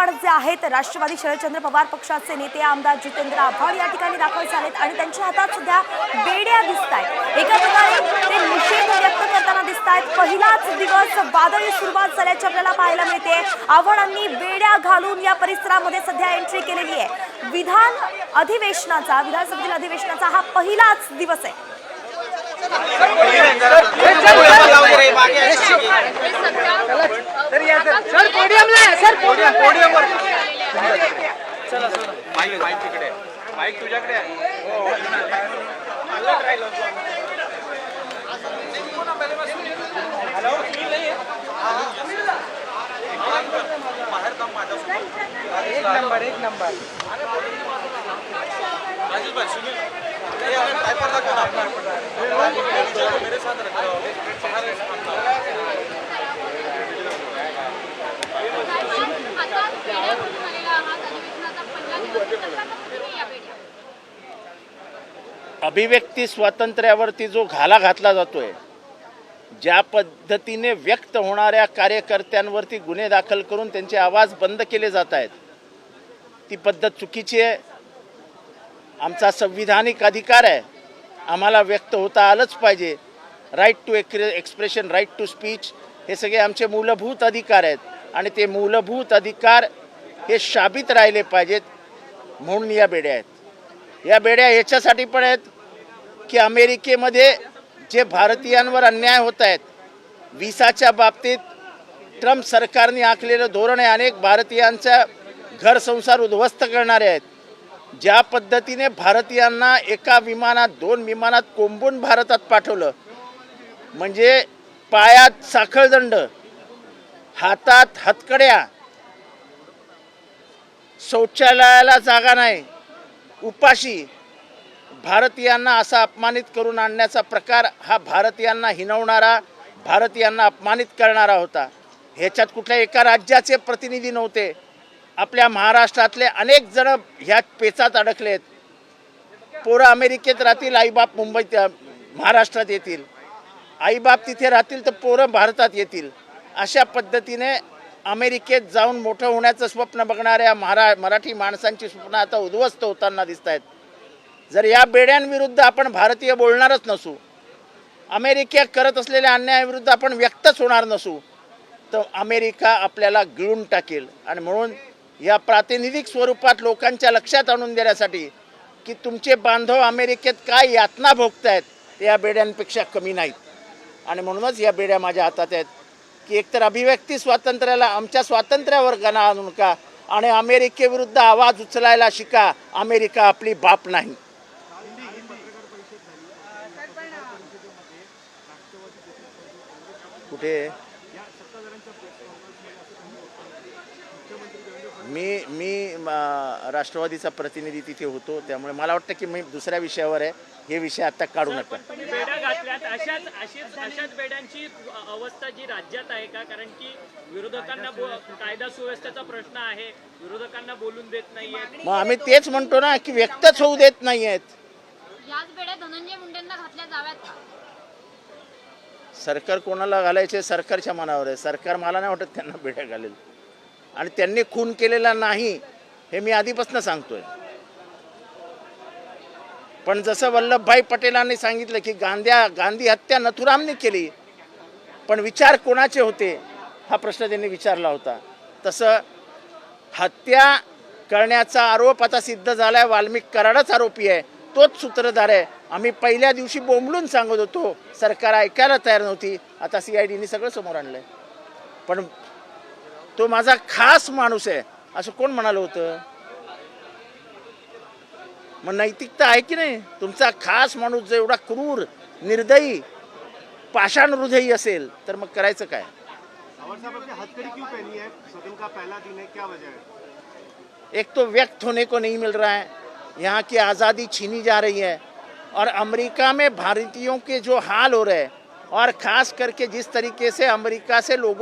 आव्हाड जे आहेत राष्ट्रवादी शरदचंद्र पवार पक्षाचे नेते आमदार जितेंद्र आव्हाड या ठिकाणी दाखल झालेत आणि त्यांच्या हातात सध्या बेड्या दिसतायत। एका प्रकारे ते निषेध व्यक्त करताना दिसतायत। पहिलाच दिवस वादळी सुरुवात झाल्याचे आपल्याला पाहायला मिळते। आव्हाडांनी बेड्या घालून या परिसरामध्ये सध्या एंट्री केलेली आहे। विधानसभेतील अधिवेशनाचा हा पहिलाच दिवस आहे। सर पोडियम वर चला माईक तिकडे माईक तुझ्याकडे एक नंबर राजेश भाई सुनील टाइपर रखो ना मेरे साथ रखो अभिव्यक्ती स्वातंत्र्यावरती जो घाला घातला जातोय, ज्या पद्धतीने व्यक्त होणाऱ्या कार्यकर्त्यांवरती गुन्हे दाखल करून त्यांचे आवाज बंद केले जात आहेत, ती पद्धत चुकीची आहे। आमचा संविधानिक अधिकार आहे, आम्हाला व्यक्त होता आलंच पाहिजे। Right to expression, right to speech हे सगळे आमचे मूलभूत अधिकार आहेत आणि ते मूलभूत अधिकार हे शाबित राहिले पाहिजेत, म्हणून या बेड्या आहेत। या बेड्या याच्यासाठी पण आहेत की अमेरिकेमध्ये जे भारतीयांवर अन्याय होत आहेत, व्हिसाच्या बाबतीत ट्रम्प सरकारने आखलेलं धोरण आहे, अनेक भारतीयांचा घर संसार उद्ध्वस्त करणारे आहेत। ज्या पद्धतीने भारतीयांना एका विमानात 2 विमानात कोंबून भारतात पाठवलं, म्हणजे पायात साखळदंड, हातात हतकड्या, शौचालयाला जागा नाही, उपाशी भारतीयांना असा अपमानित करून आणण्याचा प्रकार हा भारतीयांना हिणवणारा, भारतीयांना अपमानित करणारा होता। ह्याच्यात कुठल्या एका राज्याचे प्रतिनिधी नव्हते। आपल्या महाराष्ट्रातले अनेक जण ह्या पेचात अडकलेत। पोरं अमेरिकेत राहतील, आईबाप मुंबईत महाराष्ट्रात येतील, आईबाप तिथे राहतील तर पोरं भारतात येतील। अशा पद्धतीने अमेरिकेत जाऊन मोठं होण्याचं स्वप्न बघणाऱ्या मराठी माणसांची स्वप्न आता उद्ध्वस्त होताना दिसत आहेत। जर या बेड्यांविरुद्ध आपण भारतीय बोलणारच नसू, अमेरिका करत असलेल्या अन्यायाविरुद्ध आपण व्यक्तच होणार नसू, तर अमेरिका आपल्याला गिळून टाकेल। आणि म्हणून या प्रातिनिधिक स्वरूपात लोकांच्या लक्षात आणून देण्यासाठी की तुमचे बांधव अमेरिकेत काय यातना भोगतायत, ते या बेड्यांपेक्षा कमी नाहीत। आणि म्हणूनच या बेड्या माझ्या हातात आहेत की एकतर अभिव्यक्ती स्वातंत्र्याला, आमच्या स्वातंत्र्यावर गणा आणू नका आणि अमेरिकेविरुद्ध आवाज उचलायला शिका। अमेरिका आपली बाप नाही। कुठे मी राष्ट्रवादीचा प्रतिनिधी तिथे होतो, त्यामुळे मला वाटतं की मी दुसऱ्या विषयावर आहे, हे विषय आता काढू नका। बेड्या घातल्यात, अशाच बेड्यांची अवस्था जी राज्यात आहे का? कारण की विरोधकांना कायदा सुव्यवस्थेचा प्रश्न आहे, विरोधकांना बोलून देत नाहीये। मग आम्ही तेच म्हणतो ना की व्यक्तच होऊ देत नाहीयेत। याच बेड्या धनंजय मुंडेंना घातल्या जाव्यात का? सरकार कोणाला घालायचे सरकारच्या मनावर आहे। सरकार मला नाही वाटत त्यांना बेड्या घालेल, आणि त्यांनी खून केलेला नाही हे मी आधीपासून सांगतोय। पण जसं वल्लभभाई पटेलांनी सांगितलं की गांधी हत्या नथुरामने केली, पण विचार कोणाचे होते हा प्रश्न त्यांनी विचारला होता। तसं हत्या करण्याचा आरोप आता सिद्ध झालाय, वाल्मिक कराडच आरोपी आहे, तोच सूत्रधार आहे। आम्ही पहिल्या दिवशी बोंबलून सांगत होतो, सरकार ऐकायला तयार नव्हती, आता CIDने सगळं समोर आणलंय। पण तो माझा खास माणूस आहे असं कोण म्हणालं होतं? मग नैतिकता आहे की नाही? तुमचा खास माणूस जर एवढा क्रूर, निर्दयी, पाषाण हृदयी असेल तर मग करायचं काय? एक तो व्यक्त होने को नहीं मिल रहा है, यहाँ की आज़ादी छीनी जा रही है, और अमेरिका में भारतीयों के जो हाल हो रहे हैं, और ख़ास करके जिस तरीके से अमेरिका से लोगों